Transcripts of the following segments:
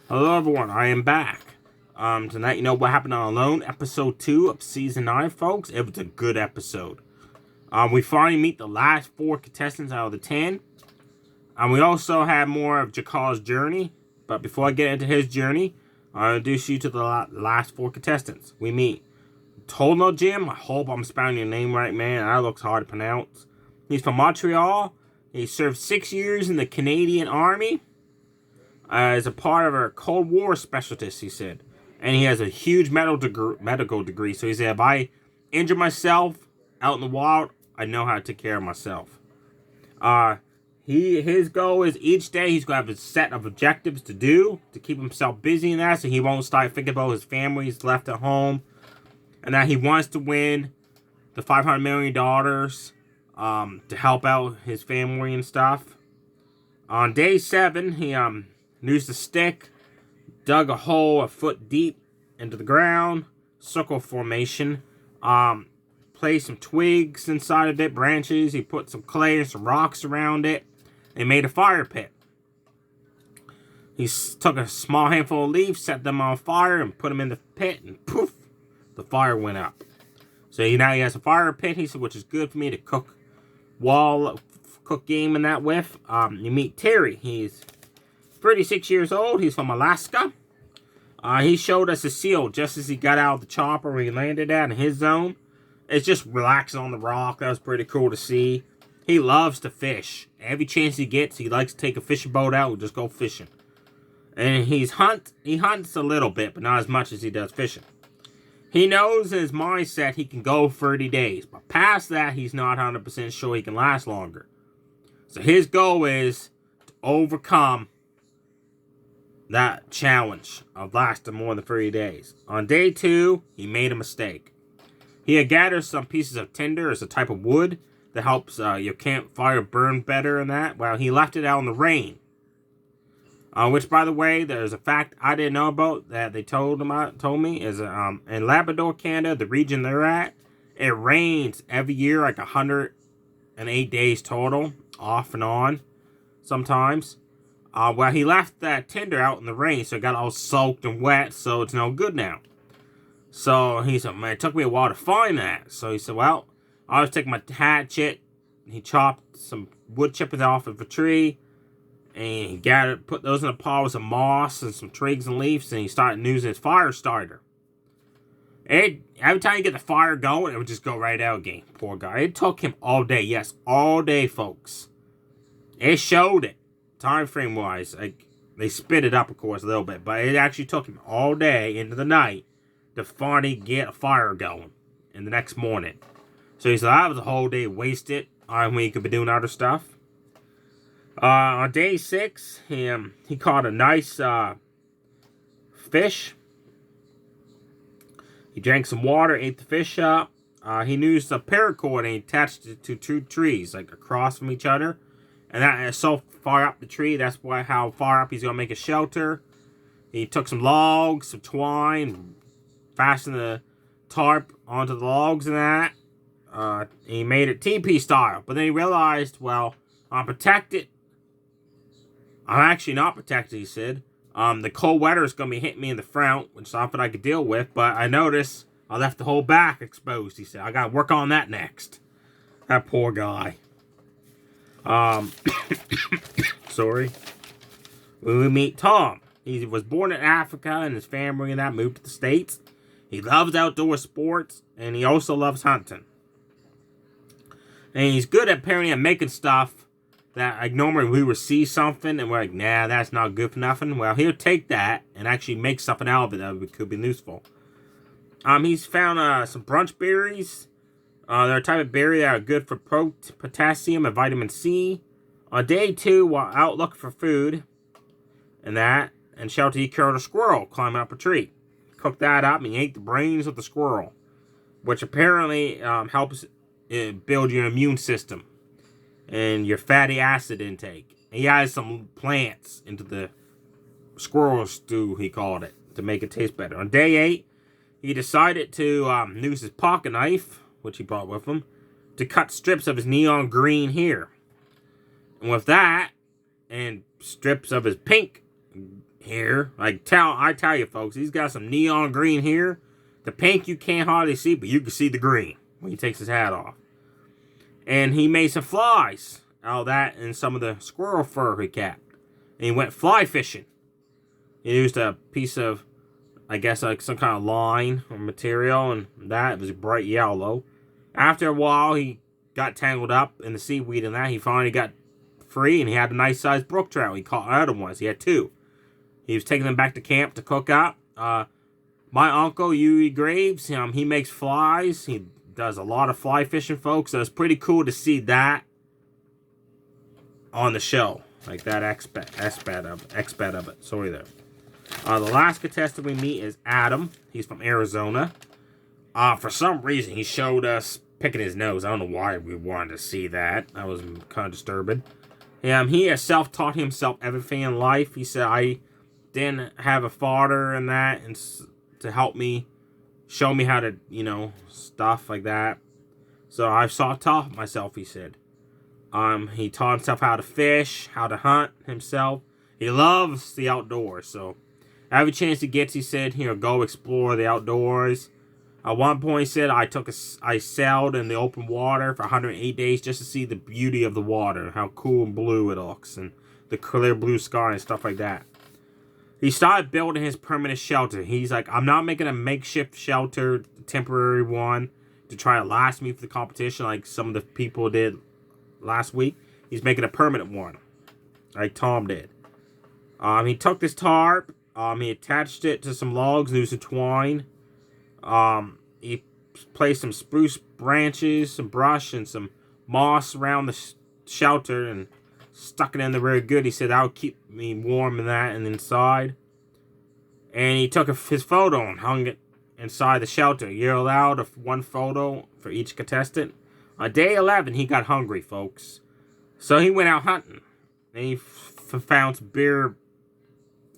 Hello everyone, I am back. Tonight, you know what happened on Alone, episode 2 of season 9, folks? It was a good episode. We finally meet the last 4 contestants out of the 10. We also had more of Jakal's journey, but before I get into his journey, I'll introduce you to the last 4 contestants. We meet Tonal Jim. I hope I'm spelling your name right, man. That looks hard to pronounce. He's from Montreal. He served 6 years in the Canadian Army. As a part of a Cold War specialist, he said. And he has a huge medical degree. So he said, if I injure myself out in the wild, I know how to take care of myself. His goal is each day he's going to have a set of objectives to do to keep himself busy in that, so he won't start thinking about his family he's left at home. And that he wants to win the $500 million to help out his family and stuff. On day 7, he used a stick, dug a hole a foot deep into the ground, circle formation, placed some twigs inside of it, branches. He put some clay and some rocks around it, and made a fire pit. He took a small handful of leaves, set them on fire, and put them in the pit, and poof, the fire went up. So now he has a fire pit, he said, which is good for me to cook game in that with. You meet Terry. He's 36 years old. He's from Alaska. He showed us a seal just as he got out of the chopper where he landed at in his zone. It's just relaxing on the rock. That was pretty cool to see. He loves to fish. Every chance he gets, he likes to take a fishing boat out and just go fishing. And he hunts a little bit, but not as much as he does fishing. He knows in his mindset he can go 30 days. But past that, he's not 100% sure he can last longer. So his goal is to overcome that challenge of lasting more than 30 days. On day 2, he made a mistake. He had gathered some pieces of tinder as a type of wood that helps your campfire burn better and that. Well, he left it out in the rain. Which, by the way, there's a fact I didn't know about that they told me is in Labrador, Canada, the region they're at, it rains every year like 108 days total, off and on, sometimes. Well, he left that tinder out in the rain, so it got all soaked and wet, so it's no good now. So he said, man, it took me a while to find that. So he said, well, I'll just take my hatchet. He chopped some wood chippings off of a tree, and he put those in a pot with some moss and some twigs and leaves, and he started using his fire starter. Every time you get the fire going, it would just go right out again. Poor guy. It took him all day. Yes, all day, folks. It showed it. Time frame wise, they spit it up, of course, a little bit, but it actually took him all day into the night to finally get a fire going in the next morning. So he said that was a whole day wasted when he could be doing other stuff. On day 6, he caught a nice fish. He drank some water, ate the fish up. He used a paracord and he attached it to 2 trees, like across from each other. And that is so far up the tree, that's how far up he's going to make a shelter. He took some logs, some twine, fastened the tarp onto the logs and that. He made it teepee style. But then he realized, well, I'm protected. I'm actually not protected, he said. The cold weather is going to be hitting me in the front, which is something I could deal with. But I noticed I left the whole back exposed, he said. I got to work on that next. That poor guy. Sorry. We meet Tom. He was born in Africa and his family and that moved to the States. He loves outdoor sports and he also loves hunting. And he's good at apparently at making stuff that like normally we would see something and we're like, nah, that's not good for nothing. Well, he'll take that and actually make something out of it that could be useful. He's found some brunch berries. They're a type of berry that are good for potassium and vitamin C. On day 2, while out looking for food and shelter, he killed a squirrel climbing up a tree. Cooked that up and he ate the brains of the squirrel, which apparently helps build your immune system and your fatty acid intake. He added some plants into the squirrel stew, he called it, to make it taste better. On day 8, he decided to use his pocket knife, which he brought with him, to cut strips of his neon green hair. And with that, and strips of his pink here. I tell you, folks, he's got some neon green here. The pink you can't hardly see, but you can see the green when he takes his hat off. And he made some flies out of that and some of the squirrel fur he kept. And he went fly fishing. He used a piece of, I guess, like some kind of line or material, and that was bright yellow. After a while, he got tangled up in the seaweed and that. He finally got free, and he had a nice sized brook trout. He caught other ones. He had 2. He was taking them back to camp to cook up. My uncle, Huey Graves, he makes flies. He does a lot of fly fishing, folks. So it's pretty cool to see that on the show. Like that aspect of it. Sorry there. The last contestant we meet is Adam. He's from Arizona. For some reason, he showed us picking his nose. I don't know why we wanted to see that. That was kind of disturbing. He has self-taught himself everything in life. He said, I didn't have a father and that and to help me, show me how to, stuff like that. So I've self-taught myself, he said. He taught himself how to fish, how to hunt himself. He loves the outdoors, so every chance he gets, he said, go explore the outdoors. At one point, he said, I sailed in the open water for 108 days just to see the beauty of the water, how cool and blue it looks, and the clear blue sky and stuff like that. He started building his permanent shelter. He's like, I'm not making a makeshift shelter, temporary one, to try to last me for the competition like some of the people did last week. He's making a permanent one, like Tom did. He took this tarp, he attached it to some logs, used some twine. He placed some spruce branches, some brush, and some moss around the shelter and stuck it in there very good. He said that would keep me warm in that and inside. And he took his photo and hung it inside the shelter. You're allowed one photo for each contestant. On day 11, he got hungry, folks. So he went out hunting. And he found some bear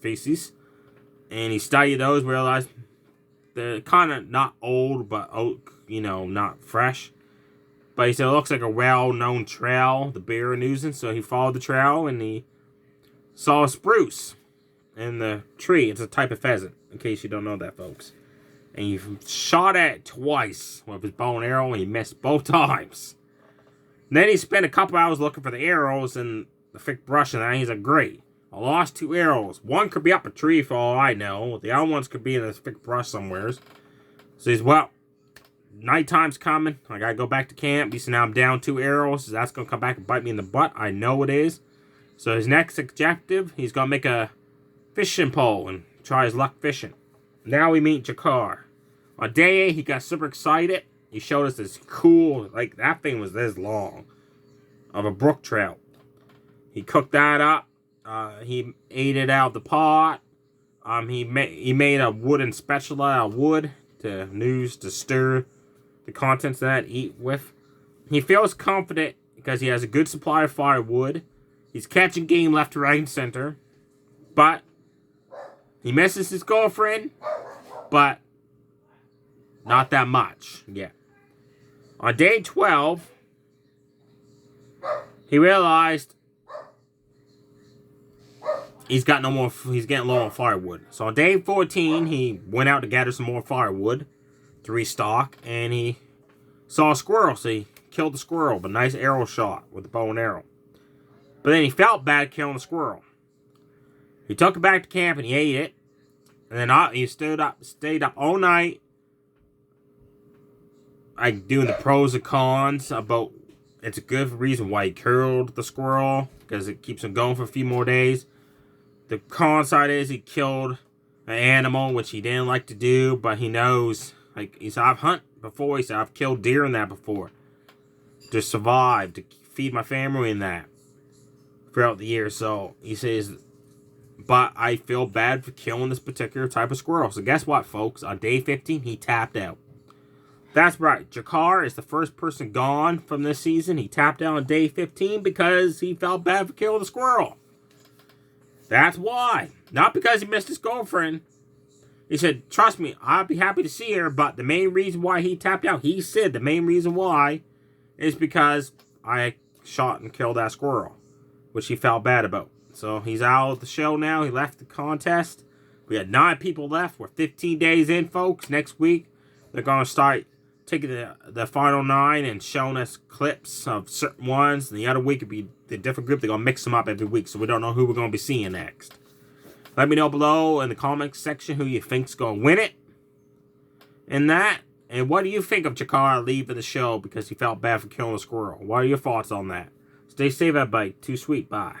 feces. And he studied those, realized they're kind of not old, but not fresh. But he said it looks like a well-known trail the bear are using. So he followed the trail and he saw a spruce in the tree. It's a type of pheasant, in case you don't know that, folks. And he shot at it twice with his bow and arrow, and he missed both times. And then he spent a couple hours looking for the arrows and the thick brush and that. He's like, great. I lost 2 arrows. One could be up a tree for all I know. The other ones could be in the thick brush somewhere. So he's, well, nighttime's coming. I gotta go back to camp. He said, now I'm down 2 arrows. So that's gonna come back and bite me in the butt. I know it is. So his next objective, he's gonna make a fishing pole and try his luck fishing. Now we meet Jakar. On day 8, he got super excited. He showed us this cool, like that thing was this long, of a brook trout. He cooked that up. He ate it out of the pot. He made a wooden spatula out of wood to use to stir the contents of that eat with. He feels confident because he has a good supply of firewood. He's catching game left, right, and center. But he misses his girlfriend, but not that much yet. On day 12, he realized he's getting low on firewood. So on day 14, he went out to gather some more firewood to restock, and he saw a squirrel, so he killed the squirrel with a nice arrow shot with the bow and arrow. But then he felt bad killing the squirrel. He took it back to camp and he ate it. And then he stayed up all night, like doing the pros and cons about it's a good reason why he killed the squirrel, because it keeps him going for a few more days. The con side is he killed an animal, which he didn't like to do, but he knows, like he said, I've hunted before. He said, I've killed deer in that before to survive, to feed my family in that throughout the year. So he says, but I feel bad for killing this particular type of squirrel. So guess what, folks? On day 15, he tapped out. That's right. Jakar is the first person gone from this season. He tapped out on day 15 because he felt bad for killing the squirrel. That's why. Not because he missed his girlfriend. He said, trust me, I'd be happy to see her, but the main reason why he tapped out, he said the main reason why is because I shot and killed that squirrel, which he felt bad about. So he's out of the show now. He left the contest. We got 9 people left. We're 15 days in, folks. Next week, they're going to start taking the final 9 and showing us clips of certain ones. And the other week, it'll be the different group. They're going to mix them up every week, so we don't know who we're going to be seeing next. Let me know below in the comments section who you think's going to win it. And what do you think of Jakar leaving the show because he felt bad for killing a squirrel? What are your thoughts on that? Stay safe, everybody. Too sweet. Bye.